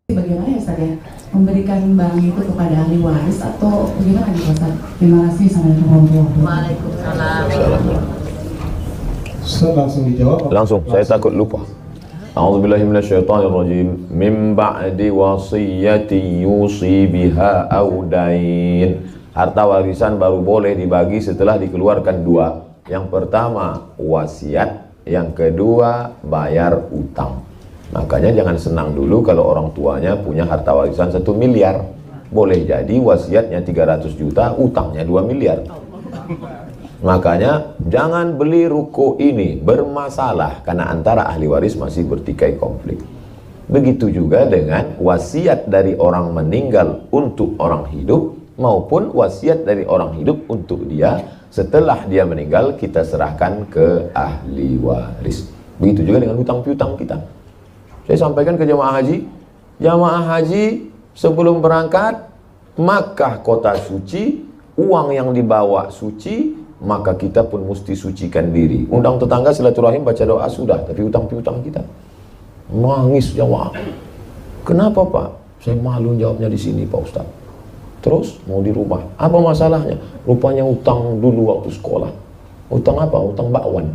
Bagaimana ya Ustaz ya? Memberikan barang itu kepada ahli waris atau bagaimana nih Ustaz? Terima kasih. Assalamualaikum warahmatullahi wabarakatuh. Ustaz langsung dijawab. Langsung, saya takut lupa. A'udzubillahi minasyaitonirrajim. Min ba'di wasiyyati yusi biha aw dain. Harta warisan baru boleh dibagi setelah dikeluarkan dua. Yang pertama wasiat, yang kedua bayar utang. Makanya jangan senang dulu kalau orang tuanya punya harta warisan 1 miliar. Boleh jadi wasiatnya 300 juta, utangnya 2 miliar. Makanya jangan beli ruko ini, bermasalah karena antara ahli waris masih bertikai konflik. Begitu juga dengan wasiat dari orang meninggal untuk orang hidup maupun wasiat dari orang hidup untuk dia. Setelah dia meninggal kita serahkan ke ahli waris. Begitu juga dengan hutang piutang kita. Saya sampaikan ke jamaah haji sebelum berangkat Makkah kota suci, uang yang dibawa suci, maka kita pun mesti sucikan diri. Undang tetangga silaturahim, baca doa sudah, tapi hutang piutang kita. Nangis jamaah. Kenapa Pak? Saya malu jawabnya di sini Pak Ustaz. Terus mau di rumah. Apa masalahnya? Rupanya utang dulu waktu sekolah. Utang apa? Utang bakwan.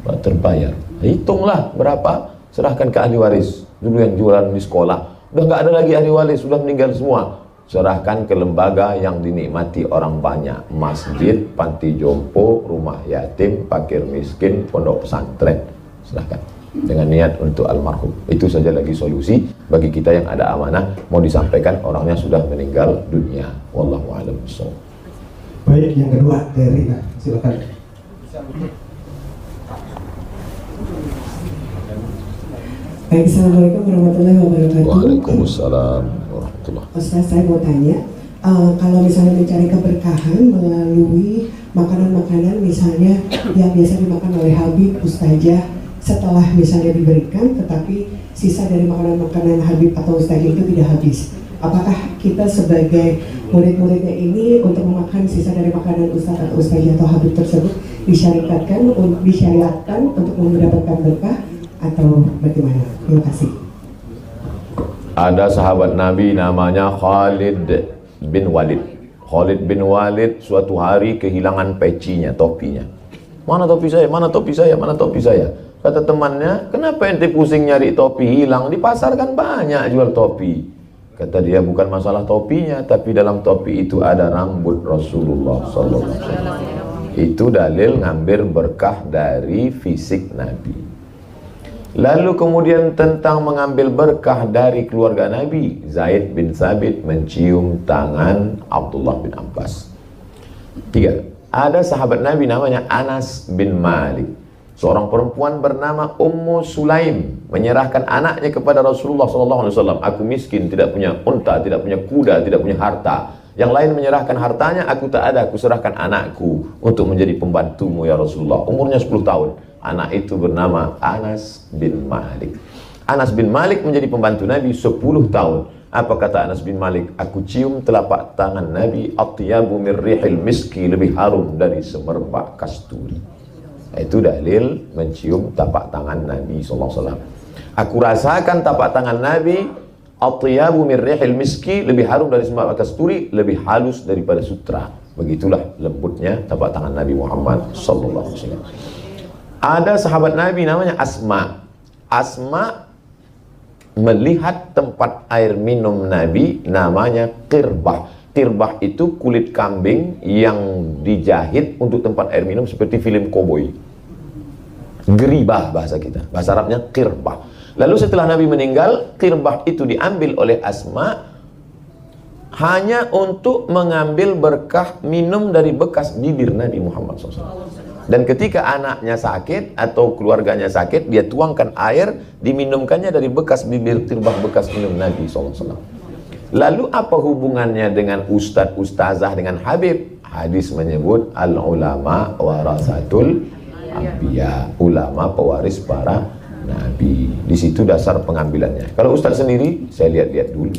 Pak terbayar. Hitunglah berapa, serahkan ke ahli waris. Dulu yang jualan di sekolah. Udah nggak ada lagi ahli waris, sudah meninggal semua. Serahkan ke lembaga yang dinikmati orang banyak. Masjid, panti jompo, rumah yatim, fakir miskin, pondok pesantren. Serahkan dengan niat untuk almarhum. Itu saja lagi solusi bagi kita yang ada amanah mau disampaikan orangnya sudah meninggal dunia. Wallahu a'lam bishawab. Baik, yang kedua dari silakan. Baik, assalamualaikum warahmatullahi wabarakatuh. Waalaikumsalam. Ustaz, saya mau tanya, kalau misalnya mencari keberkahan melalui makanan-makanan misalnya yang biasa dimakan oleh Habib, Ustazah, setelah misalnya diberikan tetapi sisa dari makanan-makanan Habib atau Ustazah itu tidak habis, apakah kita sebagai murid-muridnya ini untuk memakan sisa dari makanan Ustaz atau Ustazah atau Habib tersebut disyariatkan untuk mendapatkan berkah atau bagaimana? Terima kasih. Ada sahabat Nabi namanya Khalid bin Walid. Khalid bin Walid suatu hari kehilangan pecinya, topinya. Mana topi saya? Mana topi saya? Mana topi saya? Kata temannya, kenapa ente pusing nyari topi hilang? Di pasar kan banyak jual topi. Kata dia, bukan masalah topinya, tapi dalam topi itu ada rambut Rasulullah SAW. Itu dalil ngambil berkah dari fisik Nabi. Lalu kemudian tentang mengambil berkah dari keluarga Nabi, Zaid bin Sabit mencium tangan Abdullah bin Abbas. 3. Ada sahabat Nabi namanya Anas bin Malik. Seorang perempuan bernama Ummu Sulaim menyerahkan anaknya kepada Rasulullah SAW. Aku miskin, tidak punya unta, tidak punya kuda, tidak punya harta. Yang lain menyerahkan hartanya, aku tak ada, aku serahkan anakku untuk menjadi pembantumu ya Rasulullah. Umurnya 10 tahun. Anak itu bernama Anas bin Malik. Anas bin Malik menjadi pembantu Nabi 10 tahun. Apa kata Anas bin Malik? Aku cium telapak tangan Nabi, atyabu min rihil miski, lebih harum dari semerbak kasturi. Itu dalil mencium tapak tangan Nabi SAW. Aku rasakan tapak tangan Nabi, atyabu min rihil miski, lebih harum dari semerbak kasturi, lebih halus daripada sutra. Begitulah lembutnya tapak tangan Nabi Muhammad SAW. Ada sahabat Nabi namanya Asma. Asma melihat tempat air minum Nabi namanya qirbah. Qirbah itu kulit kambing yang dijahit untuk tempat air minum seperti film koboi. Geribah bahasa kita. Bahasa Arabnya qirbah. Lalu setelah Nabi meninggal, qirbah itu diambil oleh Asma hanya untuk mengambil berkah minum dari bekas bibir Nabi Muhammad SAW. Dan ketika anaknya sakit atau keluarganya sakit, dia tuangkan air, diminumkannya dari bekas bibir qirbah bekas minum Nabi SAW. Lalu apa hubungannya dengan ustadz ustazah dengan Habib? Hadis menyebut al-ulama warasatul anbiya, ulama pewaris para nabi. Di situ dasar pengambilannya. Kalau ustadz sendiri, saya lihat-lihat dulu.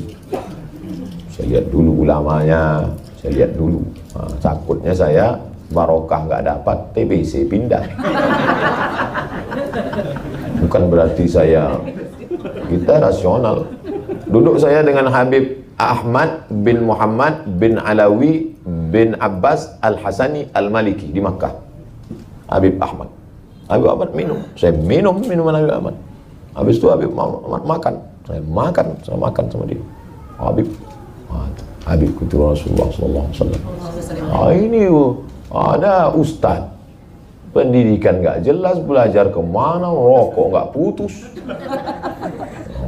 Saya lihat dulu ulamanya, saya lihat dulu. Nah, takutnya saya barokah nggak dapat, TBC pindah. Bukan berarti kita rasional. Duduk saya dengan Habib Ahmad bin Muhammad bin Alawi bin Abbas Al-Hasani Al-Maliki di Makkah. Habib Ahmad minum, saya minum minuman Habib Ahmad. Habis itu Habib Ahmad makan, saya makan sama dia. Habib itu Rasulullah SAW. Ini ada ustaz pendidikan nggak jelas, belajar kemana, rokok nggak putus.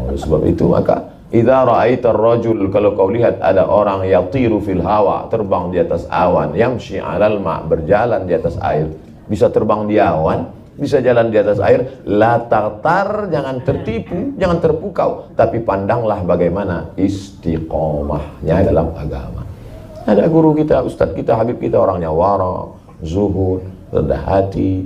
Oleh sebab itu maka idza ra'aita ar-rajul, kalau kau lihat ada orang yatiru fil hawa, terbang di atas awan, yamshi 'alal ma', berjalan di atas air, bisa terbang di awan, bisa jalan di atas air, la tartar, jangan tertipu, jangan terpukau, tapi pandanglah bagaimana istiqomahnya dalam agama. Ada guru kita, ustadz kita, habib kita, orangnya wara, zuhud, rendah hati,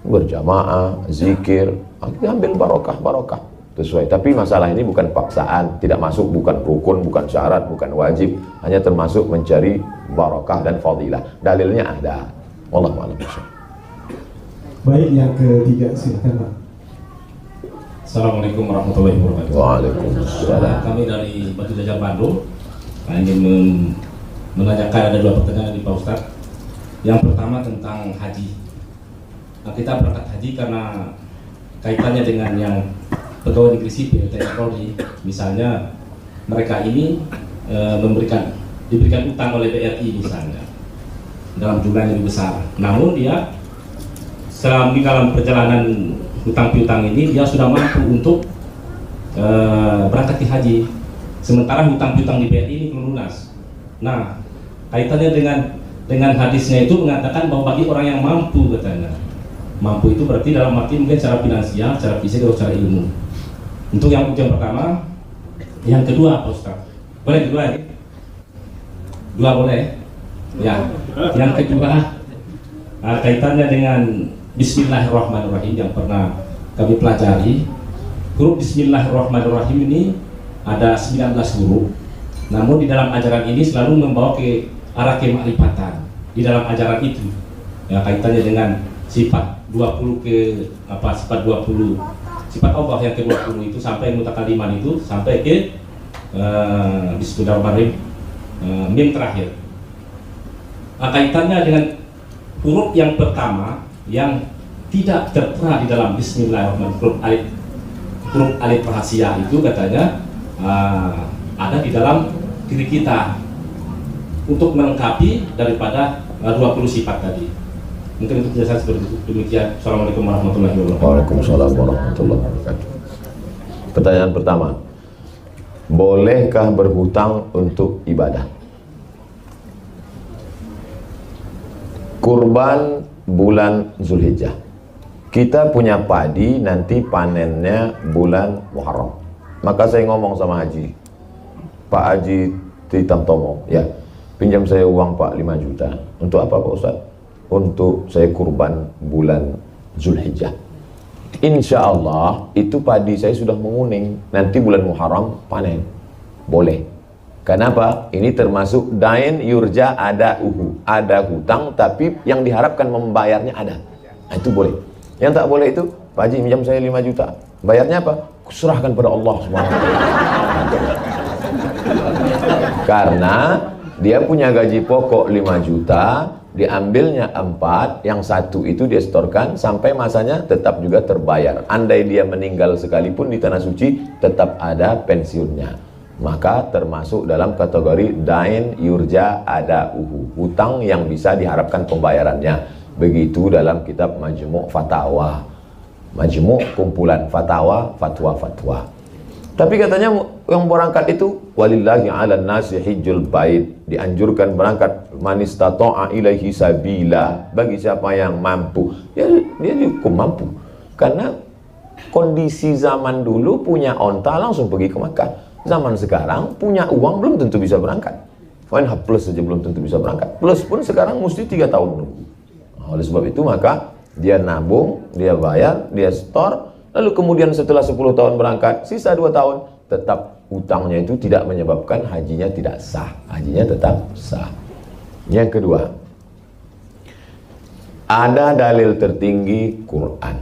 berjamaah, zikir, kita ambil barokah sesuai. Tapi masalah ini bukan paksaan, tidak masuk, bukan rukun, bukan syarat, bukan wajib, hanya termasuk mencari barokah dan fadilah. Dalilnya ada. Wallahu a'lam. Baik, yang ketiga silakan Pak. Assalamualaikum warahmatullahi wabarakatuh. Waalaikumsalam. Kami dari Batu Jajar Bandung ingin menanyakan, ada dua pertanyaan di Pak Ustadz. Yang pertama tentang haji. Nah, kita berangkat haji karena kaitannya dengan yang pegawai negeri sipil TNI Polri. Misalnya mereka ini diberikan utang oleh BRI misalnya dalam jumlah yang lebih besar. Namun dia dalam perjalanan hutang piutang ini dia sudah mampu untuk berangkat ke haji, sementara hutang piutang di BRI ini belum lunas. Nah, kaitannya dengan hadisnya itu mengatakan bahwa bagi orang yang mampu, katanya mampu itu berarti dalam arti mungkin secara finansial, secara fisik atau secara ilmu. Untuk yang pertama. Yang kedua, Pak Ustaz, boleh kedua ya? Dua boleh ya. Yang kedua kaitannya dengan Bismillahirrahmanirrahim yang pernah kami pelajari. Huruf Bismillahirrahmanirrahim ini ada 19 huruf, namun di dalam ajaran ini selalu membawa ke arah kemakrifatan. Di dalam ajaran itu ya, kaitannya dengan sifat 20 sifat 20, sifat Allah yang ke-20 itu sampai mutakaliman itu sampai ke Bismillahirrahmanirrahim, mim terakhir. Kaitannya dengan huruf yang pertama yang tidak tertera di dalam Bismillahirrahmanirrahim, huruf alif rahasia itu katanya ada di dalam diri kita untuk melengkapi daripada 20 sifat tadi. Mungkin untuk penjelasan seperti itu. Demikian. Assalamualaikum warahmatullahi wabarakatuh. Waalaikumsalam warahmatullahi wabarakatuh. Pertanyaan pertama, bolehkah berhutang untuk ibadah? Kurban bulan Zulhijjah. Kita punya padi, nanti panennya bulan Muharram. Maka saya ngomong sama Haji, Pak Haji Tritamtomo, ya, pinjam saya uang Pak 5 juta. Untuk apa Pak Ustadz? Untuk saya kurban bulan Zulhijjah. Insya Allah itu padi saya sudah menguning, nanti bulan Muharram panen. Boleh. Kenapa? Ini termasuk dain yurja ada hutang, tapi yang diharapkan membayarnya ada. Nah, itu boleh. Yang tak boleh itu, Pak Haji pinjam saya 5 juta. Bayarnya apa? Serahkan pada Allah SWT. Karena dia punya gaji pokok 5 juta, diambilnya 4, yang 1 itu dia setorkan sampai masanya tetap juga terbayar. Andai dia meninggal sekalipun di tanah suci, tetap ada pensiunnya. Maka termasuk dalam kategori dain yurja ada hutang yang bisa diharapkan pembayarannya. Begitu dalam kitab Majmu' Fatawa. Majmu' kumpulan fatwa. Tapi katanya yang berangkat itu walillahi 'alan nasi hijjul bait, dianjurkan berangkat man istata'a ilaihi sabila, bagi siapa yang mampu. Ya dia cukup mampu. Karena kondisi zaman dulu punya onta langsung pergi ke Makkah. Zaman sekarang punya uang belum tentu bisa berangkat. H plus saja belum tentu bisa berangkat. Plus pun sekarang mesti 3 tahun nunggu. Oleh sebab itu maka dia nabung, dia bayar, dia store, lalu kemudian setelah 10 tahun berangkat, sisa 2 tahun, tetap hutangnya itu tidak menyebabkan hajinya tidak sah. Hajinya tetap sah. Yang kedua, ada dalil tertinggi Quran.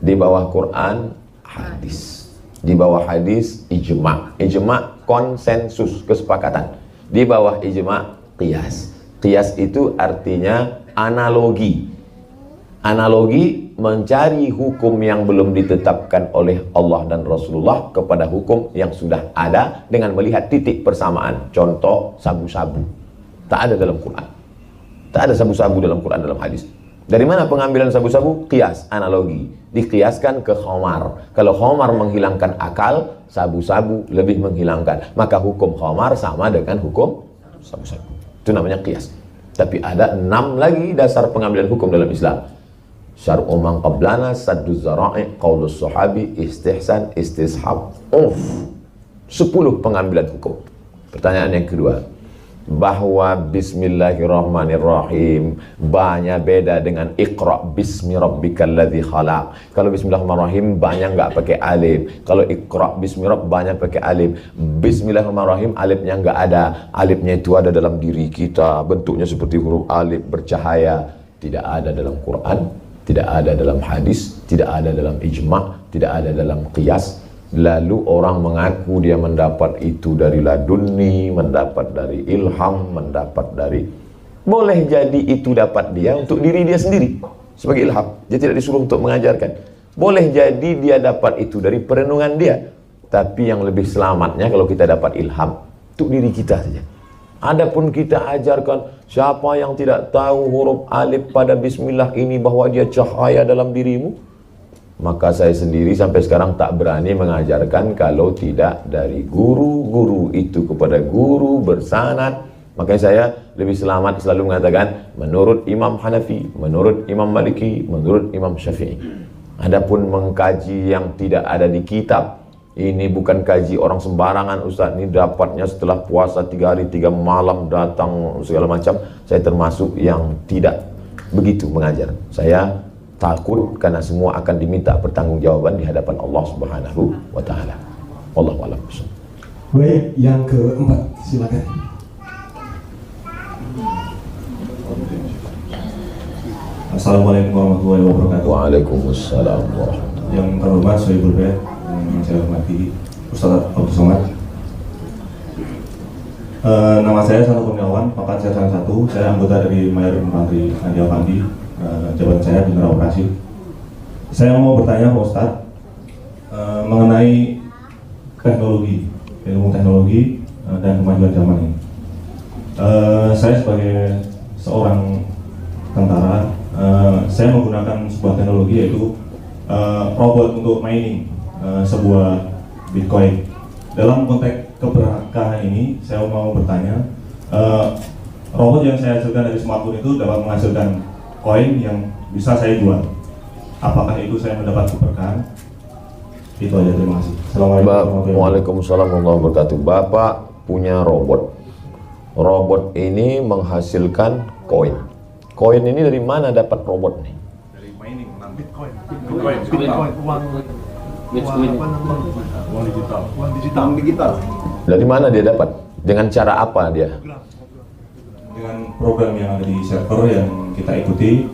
Di bawah Quran, hadis. Di bawah hadis ijma. Ijma konsensus, kesepakatan. Di bawah ijma qiyas. Qiyas itu artinya analogi. Analogi mencari hukum yang belum ditetapkan oleh Allah dan Rasulullah kepada hukum yang sudah ada dengan melihat titik persamaan. Contoh sabu-sabu. Tak ada dalam Quran. Tak ada sabu-sabu dalam Quran, dalam hadis. Dari mana pengambilan sabu-sabu? Qiyas, analogi. Dikiaskan ke khamar. Kalau khamar menghilangkan akal, sabu-sabu lebih menghilangkan. Maka hukum khamar sama dengan hukum sabu-sabu. Itu namanya qiyas. Tapi ada 6 lagi dasar pengambilan hukum dalam Islam. Syar'u man qablana, saddu zara'i, qaulus sahabi, istihsan, istishab, 10 pengambilan hukum. Pertanyaan yang kedua, bahwa bismillahirrahmanirrahim banyak beda dengan iqra bismi rabbikal ladzi khalaq. Kalau bismillahirrahmanirrahim banyak nggak pakai alif. Kalau iqra bismi rabb banyak pakai alif. Bismillahirrahmanirrahim alifnya nggak ada. Alifnya itu ada dalam diri kita, bentuknya seperti huruf alif bercahaya. Tidak ada dalam Quran, tidak ada dalam hadis, tidak ada dalam ijma', tidak ada dalam qiyas. Lalu orang mengaku dia mendapat itu dari ladunni, mendapat dari ilham, mendapat dari... Boleh jadi itu dapat dia untuk diri dia sendiri sebagai ilham. Dia tidak disuruh untuk mengajarkan. Boleh jadi dia dapat itu dari perenungan dia. Tapi yang lebih selamatnya kalau kita dapat ilham untuk diri kita saja. Adapun kita ajarkan, siapa yang tidak tahu huruf alif pada bismillah ini bahwa dia cahaya dalam dirimu, maka saya sendiri sampai sekarang tak berani mengajarkan kalau tidak dari guru-guru itu kepada guru bersanad. Makanya saya lebih selamat selalu mengatakan menurut Imam Hanafi, menurut Imam Maliki, menurut Imam Syafi'i. Adapun mengkaji yang tidak ada di kitab, ini bukan kaji orang sembarangan Ustaz, ini dapatnya setelah puasa 3 hari 3 malam datang segala macam. Saya termasuk yang tidak begitu mengajar. Saya takut karena semua akan diminta pertanggungjawaban di hadapan Allah Subhanahu wa taala. Wallahu a'lam. Baik, yang keempat, silakan. Assalamualaikum warahmatullahi wabarakatuh. Waalaikumsalam warahmatullahi. Yang terhormat Sohibul Bait, yang saya hormati Ustaz Abdul Somad. Nama saya Santo Kurniawan, pangkat Sersan 1. Saya anggota dari Mayor Infanteri Andi Avandi. Jabatan saya Jenderal Operasi. Saya mau bertanya Pak Ustadz mengenai teknologi, ilmu teknologi dan kemajuan zaman ini. Saya sebagai seorang tentara, saya menggunakan sebuah teknologi yaitu robot untuk mining sebuah Bitcoin. Dalam konteks keberkahan ini, saya mau bertanya, robot yang saya hasilkan dari smartphone itu dapat menghasilkan koin yang bisa saya jual. Apakah itu saya mendapat keberkahan? Itu aja, terima kasih. Assalamualaikum. Waalaikumsalam warahmatullahi wabarakatuh. Bapak punya robot. Robot ini menghasilkan koin. Koin ini dari mana dapat robot nih? Dari mining, Bitcoin, uang digital. Dari mana dia dapat? Dengan cara apa dia? Dengan program yang ada di server yang kita ikuti,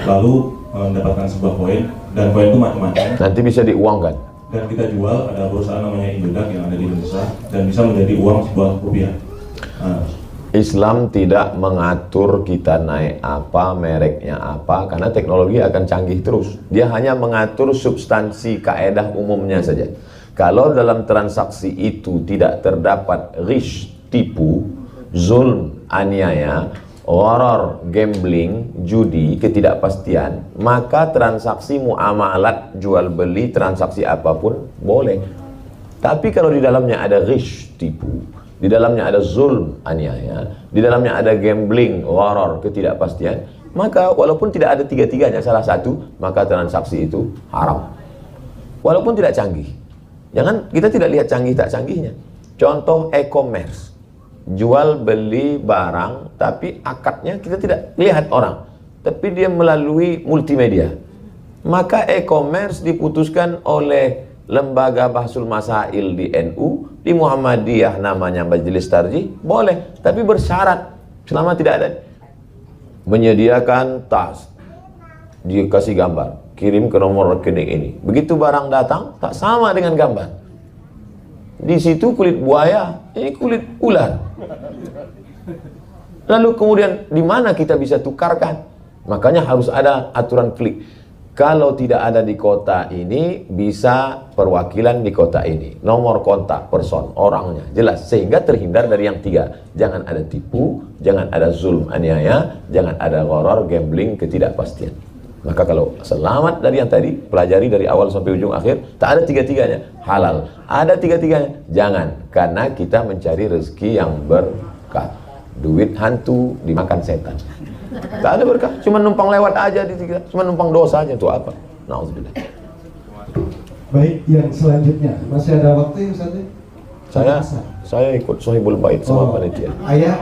lalu mendapatkan sebuah koin, dan koin itu macam-macam. Nanti bisa diuangkan. Dan kita jual, ada perusahaan namanya Indodax yang ada di Indonesia, dan bisa menjadi uang sebuah rupiah. Islam tidak mengatur kita naik apa, mereknya apa, karena teknologi akan canggih terus. Dia hanya mengatur substansi kaedah umumnya saja. Kalau dalam transaksi itu tidak terdapat ghish, tipu, zulm, aniaya, gharar, gambling, judi, ketidakpastian, maka transaksi muamalat, jual beli, transaksi apapun boleh. Tapi kalau di dalamnya ada ghish, tipu, di dalamnya ada zulm, aniaya, di dalamnya ada gambling, gharar, ketidakpastian, maka walaupun tidak ada tiga-tiganya, salah satu, maka transaksi itu haram. Walaupun tidak canggih. Jangan, kita tidak lihat canggih tak canggihnya. Contoh e-commerce, jual beli barang, tapi akadnya kita tidak lihat orang, tapi dia melalui multimedia. Maka e-commerce diputuskan oleh Lembaga Bahsul Masail di NU, di Muhammadiyah namanya Majelis Tarjih, boleh, tapi bersyarat selama tidak ada menyediakan tas, dikasih gambar kirim ke nomor rekening ini. Begitu barang datang, tak sama dengan gambar. Di situ kulit buaya, ini kulit ular. Lalu kemudian di mana kita bisa tukarkan? Makanya harus ada aturan klik. Kalau tidak ada di kota ini, bisa perwakilan di kota ini. Nomor kontak person, orangnya, jelas. Sehingga terhindar dari yang tiga. Jangan ada tipu, jangan ada zulm, aniaya, jangan ada horor, gambling, ketidakpastian. Maka kalau selamat dari yang tadi, pelajari dari awal sampai ujung akhir, tak ada tiga-tiganya, halal. Ada tiga-tiganya, jangan. Karena kita mencari rezeki yang berkah. Duit hantu dimakan setan. Tak ada berkah, cuma numpang lewat aja di tiga, cuma numpang dosa aja, itu apa? Nauzubillah. Baik, yang selanjutnya masih ada waktu ya Ustaz? Saya ikut Sohibul Bait sama panitia. Ayah,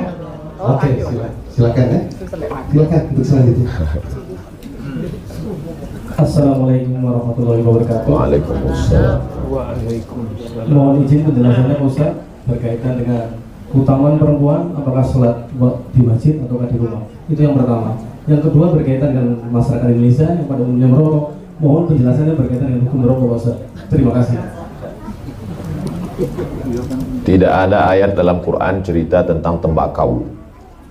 oke, silakan ya. Silakan untuk selanjutnya. Assalamualaikum warahmatullahi wabarakatuh. Waalaikumsalam. Mohon izin penjelasannya Pak Ustaz berkaitan dengan keutamaan perempuan, apakah sholat di masjid ataukah di rumah. Itu yang pertama. Yang kedua berkaitan dengan masyarakat Indonesia yang pada umumnya merokok. Mohon penjelasannya berkaitan dengan hukum merokok Pak Ustaz. Terima kasih. Tidak ada ayat dalam Quran cerita tentang tembakau.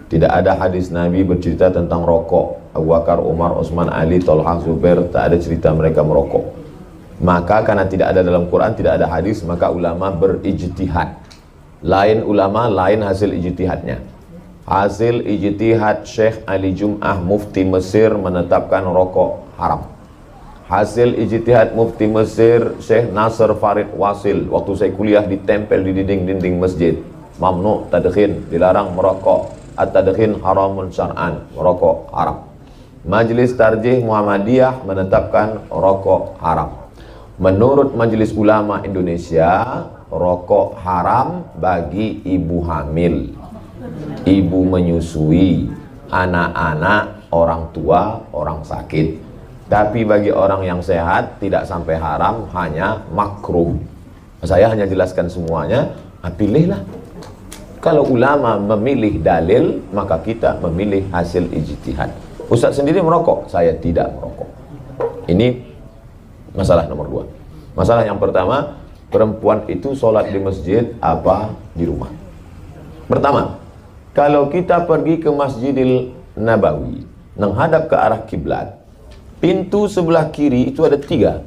Tidak ada hadis Nabi bercerita tentang rokok. Abu Bakar, Umar, Utsman, Ali, Thalhah, Zubair, tak ada cerita mereka merokok. Maka karena tidak ada dalam Quran, tidak ada hadis, maka ulama berijtihad. Lain ulama, lain hasil ijtihadnya. Hasil ijtihad Syekh Ali Jum'ah Mufti Mesir menetapkan rokok haram. Hasil ijtihad Mufti Mesir Syekh Nasr Farid Wasil, waktu saya kuliah, ditempel di dinding-dinding masjid. Mamnu tadkhin, dilarang merokok. At-tadkhin haramun syar'an, merokok haram. Majelis Tarjih Muhammadiyah menetapkan rokok haram. Menurut Majelis Ulama Indonesia, rokok haram bagi ibu hamil, ibu menyusui, anak-anak, orang tua, orang sakit. Tapi bagi orang yang sehat tidak sampai haram, hanya makruh. Saya hanya jelaskan semuanya, pilihlah. Kalau ulama memilih dalil, maka kita memilih hasil ijtihad. Ustaz sendiri merokok, saya tidak merokok. Ini masalah nomor dua. Masalah yang pertama, perempuan itu sholat di masjid apa di rumah? Pertama, kalau kita pergi ke Masjidil Nabawi, menghadap ke arah kiblat, pintu sebelah kiri itu ada tiga.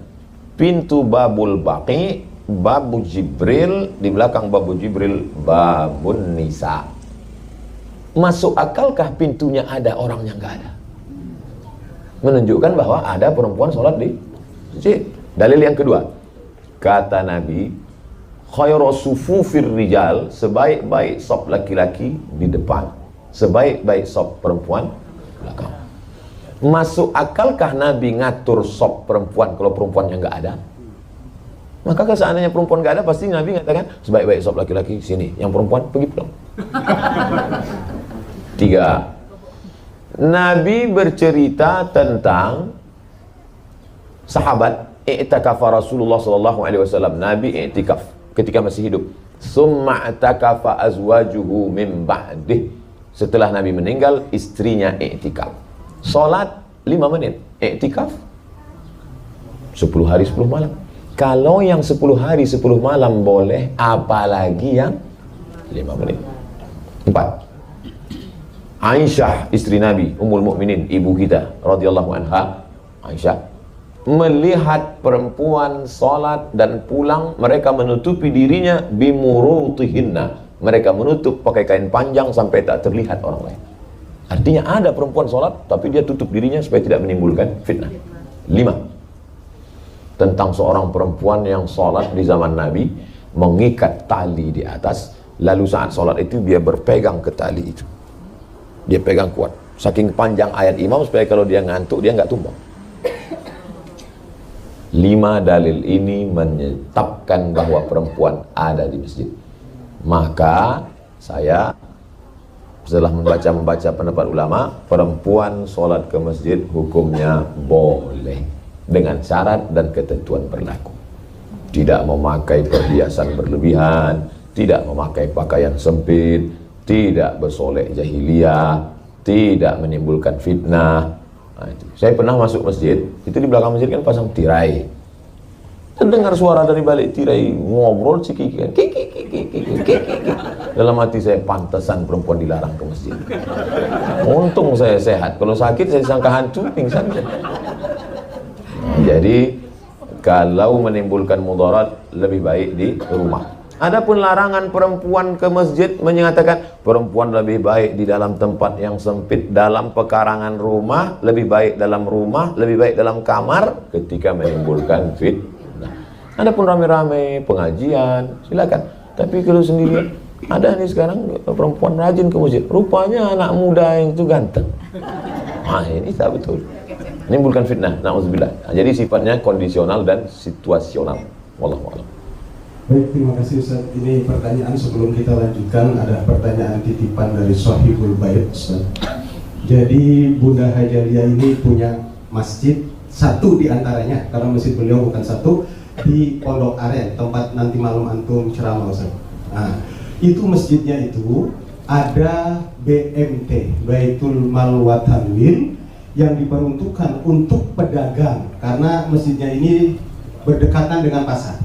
Pintu Babul Baqi, Babu Jibril, di belakang Babu Jibril Babun Nisa. Masuk akalkah pintunya ada, orangnya nggak ada? Menunjukkan bahwa ada perempuan sholat di masjid. Dalil yang kedua, kata Nabi, khairu sufufir rijal, sebaik-baik sop laki-laki di depan, sebaik-baik sop perempuan belakang. Masuk akalkah Nabi ngatur sop perempuan kalau perempuannya nggak ada? Maka kalau seandainya perempuan nggak ada, pasti Nabi mengatakan sebaik-baik sop laki-laki sini, yang perempuan pergi pulang. Tiga, Nabi bercerita tentang sahabat i'tikafa Rasulullah SAW. Nabi i'tikaf ketika masih hidup. Summa i'takafa azwajuhu min ba'dih. Setelah Nabi meninggal, istrinya i'tikaf. Salat 5 menit, i'tikaf 10 hari 10 malam. Kalau yang 10 hari 10 malam boleh, apalagi yang 5 menit. 4. Aisyah istri Nabi, Ummul Mukminin, ibu kita radhiyallahu anha, Aisyah melihat perempuan salat dan pulang, mereka menutupi dirinya bimurutihinna. Mereka menutup pakai kain panjang sampai tak terlihat orang lain. Artinya ada perempuan salat tapi dia tutup dirinya supaya tidak menimbulkan fitnah. 5. Tentang seorang perempuan yang sholat di zaman Nabi, mengikat tali di atas, lalu saat sholat itu dia berpegang ke tali itu, dia pegang kuat, saking panjang ayat imam supaya kalau dia ngantuk dia nggak tumbang. 5 dalil ini menetapkan bahwa perempuan ada di masjid. Maka saya setelah membaca pendapat ulama, perempuan sholat ke masjid hukumnya boleh, dengan syarat dan ketentuan berlaku. Tidak memakai perhiasan berlebihan, tidak memakai pakaian sempit, tidak bersolek jahiliyah, tidak menimbulkan fitnah, Nah, itu. Saya pernah masuk masjid, itu di belakang masjid kan pasang tirai. Terdengar suara dari balik tirai ngobrol cikiki kan. Dalam hati saya, pantesan perempuan dilarang ke masjid. Untung saya sehat. Kalau sakit saya sangka hantu, pingsan. Jadi kalau menimbulkan mudarat lebih baik di rumah. Adapun larangan perempuan ke masjid menyatakan perempuan lebih baik di dalam tempat yang sempit, dalam pekarangan rumah, lebih baik dalam rumah, lebih baik dalam kamar ketika menimbulkan fitnah. Adapun rame-rame pengajian silakan. Tapi kalau sendirian, ada nih sekarang perempuan rajin ke masjid, rupanya anak muda yang itu ganteng. Nah, ini tak betul. Menimbulkan fitnah, na'udzubillah. Nah, jadi sifatnya kondisional dan situasional. Wallahu a'lam. Baik, terima kasih Ustaz. Ini pertanyaan sebelum kita lanjutkan, ada pertanyaan titipan dari Sohibul Bait Ustaz. Jadi Bunda Hajalia ini punya masjid, satu di antaranya, karena masjid beliau bukan satu, di Pondok Aren, tempat nanti malam antum ceramah Ustaz. Nah, itu masjidnya itu ada BMT, Baitul Mal wa Tanwin, yang diperuntukkan untuk pedagang, karena masjidnya ini berdekatan dengan pasar.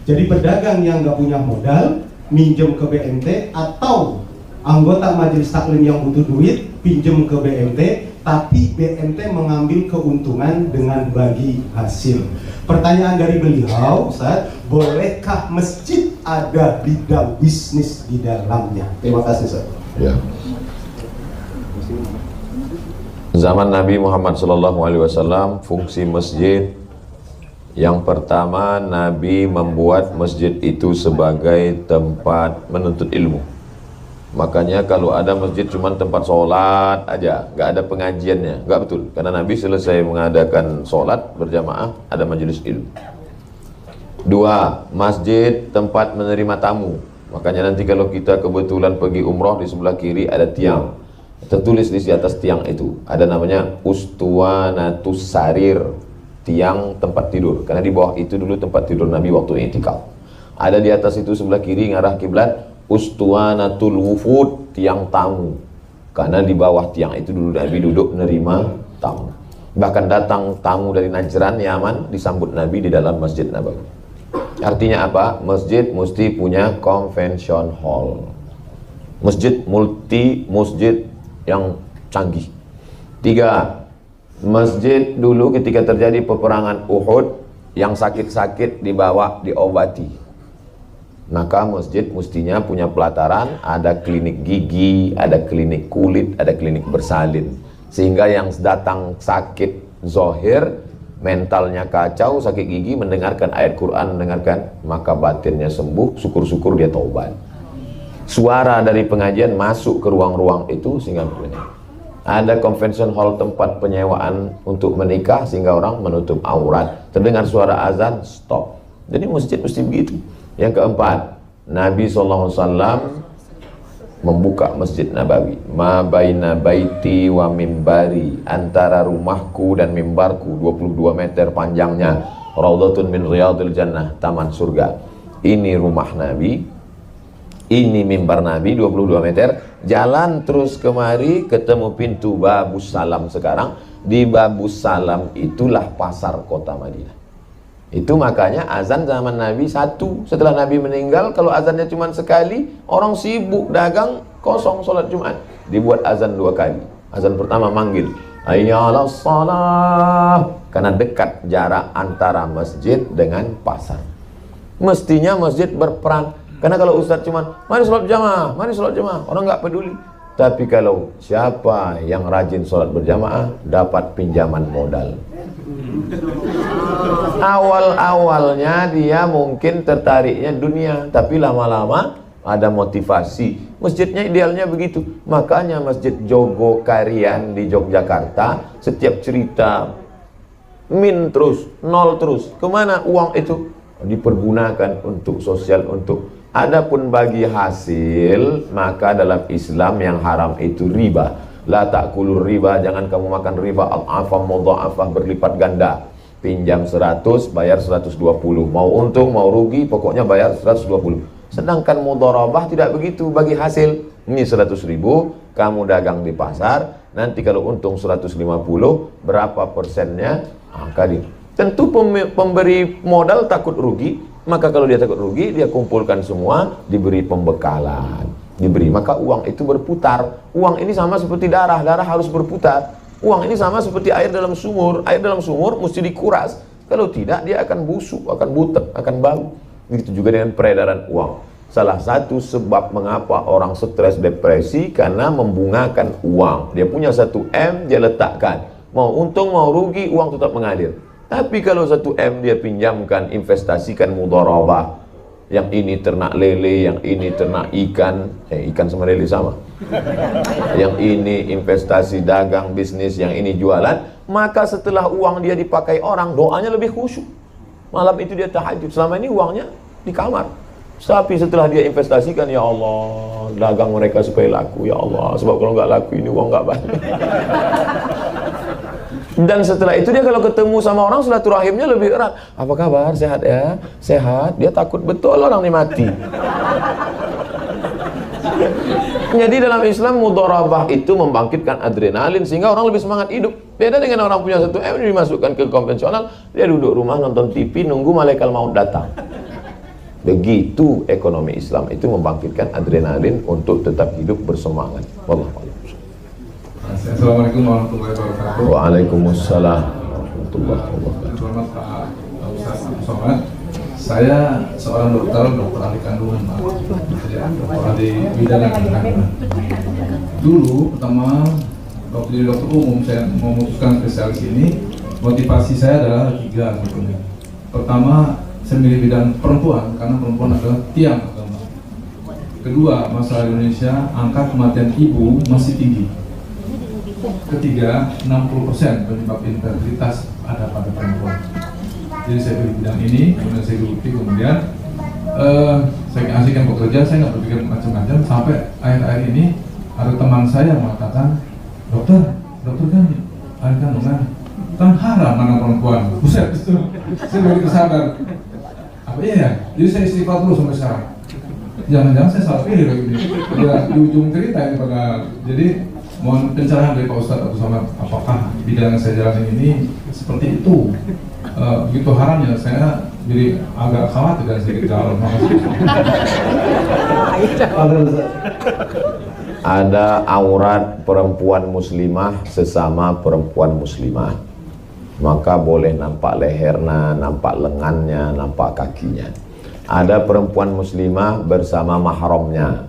Jadi pedagang yang nggak punya modal minjem ke BMT, atau anggota majelis taklim yang butuh duit pinjem ke BMT, tapi BMT mengambil keuntungan dengan bagi hasil. Pertanyaan dari beliau, Ustaz, bolehkah masjid ada bidang bisnis di dalamnya? Terima kasih, Ustaz. Ya. Zaman Nabi Muhammad SAW, fungsi masjid yang pertama, Nabi membuat masjid itu sebagai tempat menuntut ilmu. Makanya kalau ada masjid cuma tempat sholat aja, nggak ada pengajiannya, nggak betul. Karena Nabi selesai mengadakan sholat berjamaah, ada majelis ilmu. Dua, masjid tempat menerima tamu. Makanya nanti kalau kita kebetulan pergi umroh, di sebelah kiri ada tiang. Tertulis di atas tiang itu, ada namanya Ustuwanatus Sarir, tiang tempat tidur, karena di bawah itu dulu tempat tidur Nabi waktu i'tikaf. Ada di atas itu sebelah kiri ngarah kiblat Ustuwanatul Wufud, tiang tamu, karena di bawah tiang itu dulu Nabi duduk menerima tamu. Bahkan datang tamu dari Najran, Yaman, disambut Nabi di dalam Masjid Nabawi. Artinya apa? Masjid mesti punya convention hall, masjid multi, masjid yang canggih. Tiga, masjid dulu ketika terjadi peperangan Uhud, yang sakit-sakit dibawa diobati. Maka masjid mestinya punya pelataran, ada klinik gigi, ada klinik kulit, ada klinik bersalin. Sehingga yang datang sakit zohir, mentalnya kacau, sakit gigi, mendengarkan ayat Quran, mendengarkan, maka batinnya sembuh, syukur-syukur dia taubat. Suara dari pengajian masuk ke ruang-ruang itu sehingga ada convention hall, tempat penyewaan untuk menikah, sehingga orang menutup aurat. Terdengar suara azan, stop. Jadi masjid mesti begitu. Yang keempat, Nabi SAW membuka Masjid Nabawi. Ma baina baiti wa mimbari, antara rumahku dan mimbarku 22 meter panjangnya. Raudhatun min riyadil jannah, taman surga. Ini rumah Nabi, ini mimbar Nabi 22 meter. Jalan terus kemari ketemu pintu Babus Salam. Sekarang di Babus Salam itulah pasar kota Madinah. Itu makanya azan zaman Nabi satu. Setelah Nabi meninggal, kalau azannya cuma sekali, orang sibuk dagang, kosong sholat Jumat, dibuat azan 2 kali. Azan pertama manggil hayya 'alas shalah, karena dekat jarak antara masjid dengan pasar. Mestinya masjid berperan. Karena kalau ustaz cuma mari sholat jamaah, mari sholat jamaah, orang nggak peduli. Tapi kalau siapa yang rajin sholat berjamaah, dapat pinjaman modal. Awal-awalnya dia mungkin tertariknya dunia, tapi lama-lama ada motivasi. Masjidnya idealnya begitu. Makanya Masjid Jogokarian di Yogyakarta, setiap cerita min terus, nol terus. Kemana uang itu? Dipergunakan untuk sosial, untuk. Adapun bagi hasil, maka dalam Islam yang haram itu riba. La ta'kulur riba, jangan kamu makan riba. Al-afam mudha'afah, berlipat ganda. Pinjam 100, bayar 120. Mau untung, mau rugi, pokoknya bayar 120. Sedangkan mudharabah tidak begitu bagi hasil. Ini 100.000, kamu dagang di pasar, nanti kalau untung 150, berapa persennya? Angka di. Tentu pemberi modal takut rugi, maka kalau dia takut rugi, dia kumpulkan semua, diberi pembekalan, diberi, maka uang itu berputar. Uang ini sama seperti darah, darah harus berputar. Uang ini sama seperti air dalam sumur mesti dikuras. Kalau tidak, dia akan busuk, akan butek, akan bau. Begitu juga dengan peredaran uang. Salah satu sebab mengapa orang stres depresi karena membungakan uang. Dia punya 1 M, dia letakkan. Mau untung, mau rugi, uang tetap mengalir. Tapi kalau 1 M dia pinjamkan, investasikan mudharabah. Yang ini ternak lele, yang ini ternak ikan. Ikan sama lele sama. Yang ini investasi dagang, bisnis, yang ini jualan. Maka setelah uang dia dipakai orang, doanya lebih khusyuk. Malam itu dia tahajud. Selama ini uangnya di kamar. Tapi setelah dia investasikan, ya Allah, dagang mereka supaya laku, ya Allah. Sebab kalau nggak laku ini uang nggak banyak. Dan setelah itu dia kalau ketemu sama orang, silaturahimnya lebih erat. Apa kabar? Sehat ya? Sehat. Dia takut betul orang ini mati. Jadi dalam Islam mudharabah itu membangkitkan adrenalin sehingga orang lebih semangat hidup. Beda dengan orang punya 1 M dimasukkan ke konvensional, dia duduk rumah nonton TV nunggu malaikat maut datang. Begitu ekonomi Islam itu membangkitkan adrenalin untuk tetap hidup bersemangat. Wallahu. Assalamualaikum warahmatullahi wabarakatuh. Waalaikumsalam warahmatullahi wabarakatuh. Selamat Pak Ustaz Abu Somad. Saya seorang dokter ahli kandungan, Pak. Dokter ahli bidang kandungan. Dulu pertama jadi dokter umum saya memutuskan spesialis ini, motivasi saya adalah 3 sebetulnya. Pertama, saya milih bidang perempuan karena perempuan adalah tiang agama. Kedua, masalah Indonesia angka kematian ibu masih tinggi. Ketiga, 60% penyebab infertilitas ada pada perempuan. Jadi saya pilih bidang ini, kemudian saya geluti, kemudian saya asingkan bekerja, saya nggak berpikir macam-macam sampai akhir-akhir ini ada teman saya yang mengatakan, dokter kan ahli kandungan, kan haram anak perempuan. Buset, itu saya begitu sadar. Apa iya? Jadi saya istighfar terus sampai sekarang. Jangan-jangan saya salah pilih kayak gini. Ya, di ujung cerita ini pada jadi mohon pencerahan dari Pak Ustadz Abu Somad, apakah bidang yang saya jalani ini seperti itu? Begitu haramnya, saya jadi agak khawatir dan sedikit galau. Ada aurat perempuan muslimah sesama perempuan muslimah, maka boleh nampak lehernya, nampak lengannya, nampak kakinya. Ada perempuan muslimah bersama mahramnya,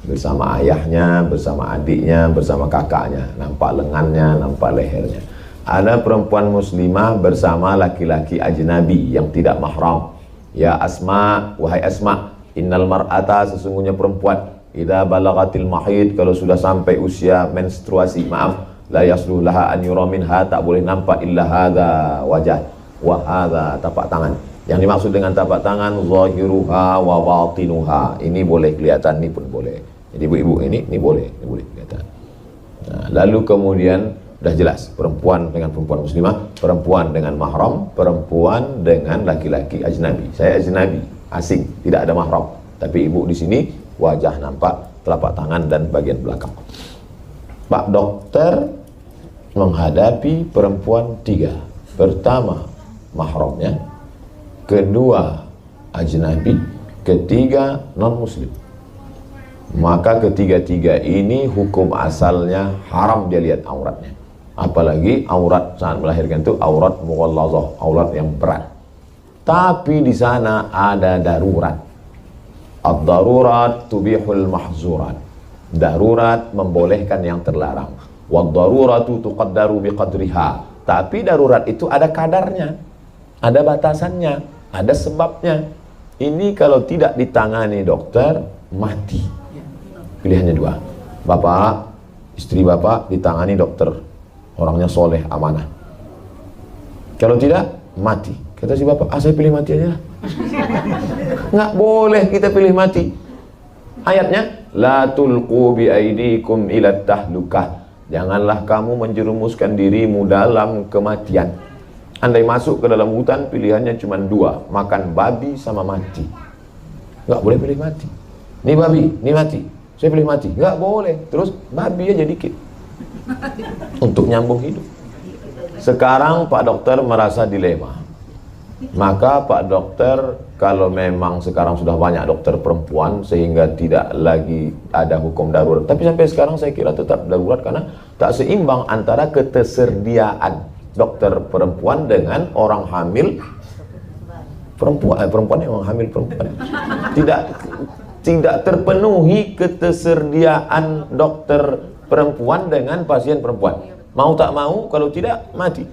bersama ayahnya, bersama adiknya, bersama kakaknya, nampak lengannya, nampak lehernya. Ada perempuan muslimah bersama laki-laki ajnabi yang tidak mahram. Ya Asma, wahai Asma, innal mar'ata, sesungguhnya perempuan, idza balagatil mahid, kalau sudah sampai usia menstruasi, maaf, la yasluh laha an yura minha, tak boleh nampak illa hadza wajah wa hadza tapak tangan. Yang dimaksud dengan tapak tangan zahiruha wa batinuha, ini boleh kelihatan, ini pun boleh. Jadi ibu-ibu ini boleh kelihatan. Nah, lalu kemudian udah jelas perempuan dengan perempuan muslimah, perempuan dengan mahram, perempuan dengan laki-laki ajnabi. Saya ajnabi, asing, tidak ada mahram. Tapi ibu di sini wajah nampak, telapak tangan dan bagian belakang. Pak dokter menghadapi perempuan 3. Pertama mahramnya, kedua ajnabi, ketiga non muslim. Maka ketiga-tiga ini hukum asalnya haram dia lihat auratnya. Apalagi aurat saat melahirkan itu aurat mughallazah, aurat yang berat. Tapi di sana ada darurat. Ad-darurat tubihul mahzurat. Darurat membolehkan yang terlarang. Wad-daruratu tuqaddaru biqadriha. Tapi darurat itu ada kadarnya, ada batasannya, ada sebabnya. Ini kalau tidak ditangani dokter, mati. Pilihannya 2. Bapak, istri bapak ditangani dokter, orangnya soleh, amanah. Kalau tidak, mati. Kata si bapak, saya pilih mati aja lah. Nggak boleh kita pilih mati. Ayatnya, la tulqu bi aidikum ila tahlukah. Janganlah kamu menjerumuskan dirimu dalam kematian. Andai masuk ke dalam hutan, pilihannya cuma 2, makan babi sama mati. Nggak boleh pilih mati. Ini babi, ini mati. Saya pilih mati. Nggak boleh. Terus babi aja dikit untuk nyambung hidup. Sekarang Pak Dokter merasa dilema. Maka Pak Dokter, kalau memang sekarang sudah banyak dokter perempuan sehingga tidak lagi ada hukum darurat, tapi sampai sekarang saya kira tetap darurat karena tak seimbang antara ketersediaan dokter perempuan dengan orang hamil perempuan. Perempuan yang hamil perempuan tidak terpenuhi ketersediaan dokter perempuan dengan pasien perempuan. Mau tak mau, kalau tidak mati.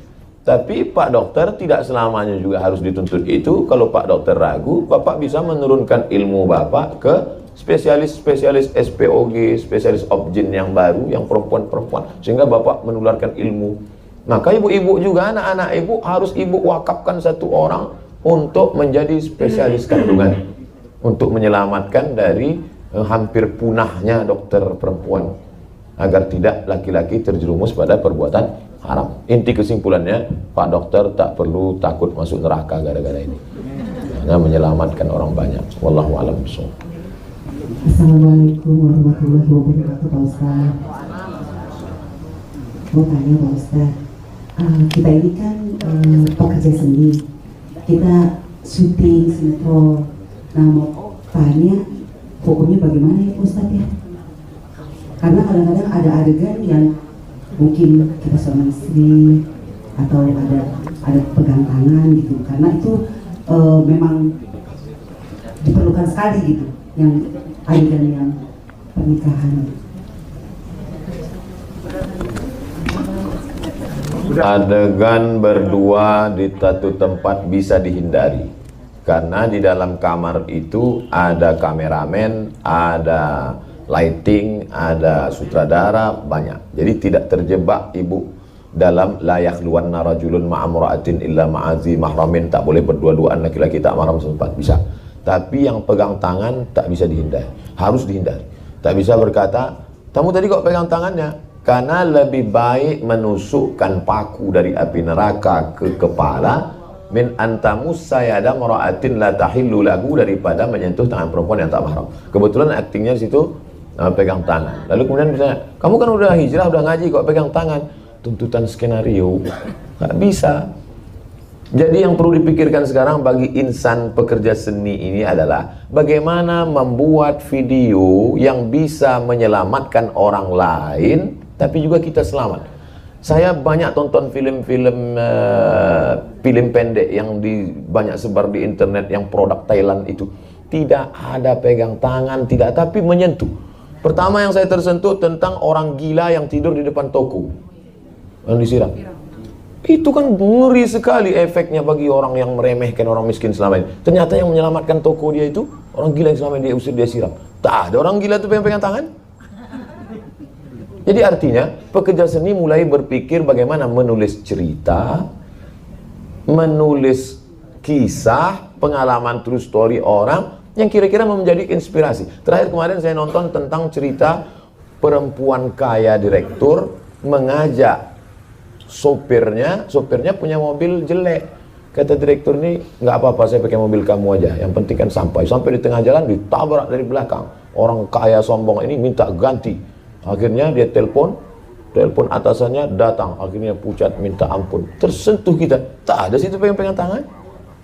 Tapi Pak Dokter tidak selamanya juga harus dituntut itu. Kalau Pak Dokter ragu, Bapak bisa menurunkan ilmu Bapak ke spesialis-spesialis SPOG, spesialis objin yang baru, yang perempuan-perempuan, sehingga Bapak menularkan ilmu. Maka ibu-ibu juga, anak-anak ibu harus ibu wakafkan satu orang untuk menjadi spesialis kandungan, untuk menyelamatkan dari hampir punahnya dokter perempuan, agar tidak laki-laki terjerumus pada perbuatan haram. Inti kesimpulannya, Pak Dokter tak perlu takut masuk neraka gara-gara ini, karena menyelamatkan orang banyak. Wallahu a'lam bishawab. Assalamualaikum warahmatullahi wabarakatuh, Pak Ustaz. Mau tanya Pak Ustaz, kita ini kan pekerja seni, kita syuting sinetron. Nah, mau tanya hukumnya bagaimana ya Pak Ustaz ya? Karena kadang-kadang ada adegan yang mungkin kita suami istri atau ada pegang tangan gitu, karena itu memang diperlukan sekali gitu, yang adegan yang pernikahan. Adegan berdua di satu tempat bisa dihindari karena di dalam kamar itu ada kameramen, ada lighting, ada sutradara, banyak. Jadi tidak terjebak ibu dalam layak luan narajulun ma'amra'atin illa ma'azi mahramin. Tak boleh berdua-duaan laki-laki tak mahram sempat, bisa. Tapi yang pegang tangan tak bisa dihindari, harus dihindari. Tak bisa berkata, kamu tadi kok pegang tangannya? Karena lebih baik menusukkan paku dari api neraka ke kepala min antamus sayada mara'atin la tahillu lagu, daripada menyentuh tangan perempuan yang tak mahram. Kebetulan aktingnya di situ pegang tangan. Lalu kemudian misalnya, kamu kan udah hijrah, udah ngaji, kok pegang tangan? Tuntutan skenario, nggak bisa. Jadi yang perlu dipikirkan sekarang bagi insan pekerja seni ini adalah bagaimana membuat video yang bisa menyelamatkan orang lain, tapi juga kita selamat. Saya banyak tonton film-film film pendek yang banyak sebar di internet, yang produk Thailand itu. Tidak ada pegang tangan, tidak, tapi menyentuh. Pertama yang saya tersentuh tentang orang gila yang tidur di depan toko yang disiram. Itu kan ngeri sekali efeknya bagi orang yang meremehkan orang miskin selama ini. Ternyata yang menyelamatkan toko dia itu orang gila yang selama ini dia usir, dia siram. Tak ada orang gila itu pegang tangan. Jadi artinya pekerja seni mulai berpikir bagaimana menulis cerita, menulis kisah, pengalaman true story orang yang kira-kira menjadi inspirasi. Terakhir kemarin saya nonton tentang cerita perempuan kaya direktur mengajak sopirnya punya mobil jelek. Kata direktur ini, nggak apa-apa saya pakai mobil kamu aja, yang penting kan sampai di tengah jalan ditabrak dari belakang. Orang kaya sombong ini minta ganti. Akhirnya dia telepon atasannya datang, akhirnya pucat minta ampun. Tersentuh kita, tak ada situ pegang tangan,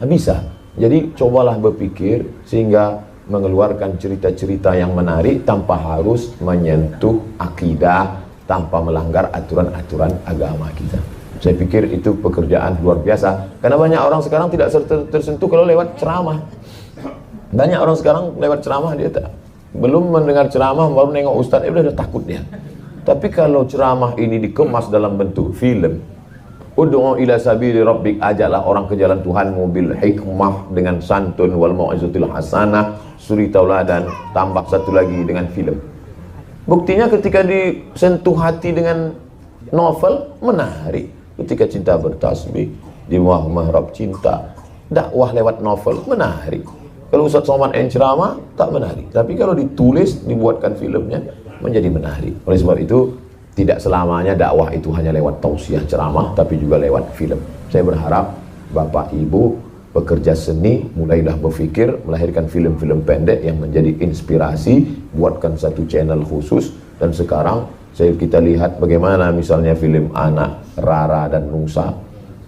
nggak bisa. Jadi cobalah berpikir sehingga mengeluarkan cerita-cerita yang menarik tanpa harus menyentuh akidah, tanpa melanggar aturan-aturan agama kita. Saya pikir itu pekerjaan luar biasa. Karena banyak orang sekarang tidak tersentuh kalau lewat ceramah. Banyak orang sekarang lewat ceramah dia belum mendengar ceramah baru nengok ustadz, udah takut dia. Tapi kalau ceramah ini dikemas dalam bentuk film, ud'u ila sabili rabbik, ajaklah orang ke jalan Tuhanmu bil hikmah, dengan santun, wal mau'izatil hasanah, suri tauladan, tambah satu lagi dengan film. Buktinya ketika disentuh hati dengan novel, menarik. Ketika cinta bertasbih, di bawah mihrab cinta, dakwah lewat novel, menarik. Kalau Ustaz Somad ceramah, tak menarik. Tapi kalau ditulis, dibuatkan filmnya, menjadi menarik. Oleh sebab itu, tidak selamanya dakwah itu hanya lewat tausiah ceramah, tapi juga lewat film. Saya berharap Bapak Ibu pekerja seni mulailah berpikir melahirkan film-film pendek yang menjadi inspirasi, buatkan satu channel khusus. Dan sekarang kita lihat bagaimana misalnya film Anak, Rara dan Nusa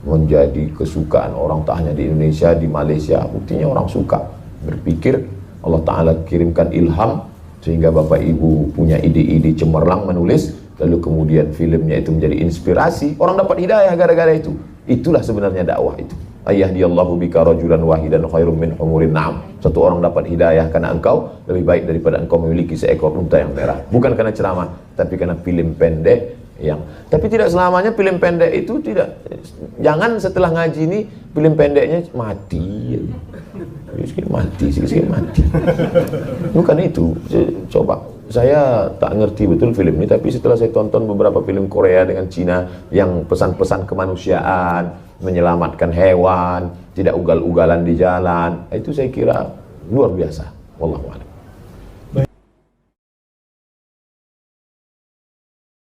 menjadi kesukaan orang, tak hanya di Indonesia, di Malaysia, buktinya orang suka. Berpikir, Allah Ta'ala kirimkan ilham sehingga Bapak Ibu punya ide-ide cemerlang menulis, lalu kemudian filmnya itu menjadi inspirasi, orang dapat hidayah gara-gara itu. Itulah sebenarnya dakwah itu. Ayyahdiyallahu bika rajulan wahidan khairum min humurin na'am. Satu orang dapat hidayah karena engkau lebih baik daripada engkau memiliki seekor unta yang merah. Bukan karena ceramah, tapi karena film pendek yang, tapi tidak selamanya film pendek itu tidak. Jangan setelah ngaji ini film pendeknya mati. Sikit mati, sikit mati. Bukan itu. Coba, saya tak ngerti betul film ini, tapi setelah saya tonton beberapa film Korea dengan Cina yang pesan-pesan kemanusiaan, menyelamatkan hewan, tidak ugal-ugalan di jalan, itu saya kira luar biasa. Wallahu a'lam.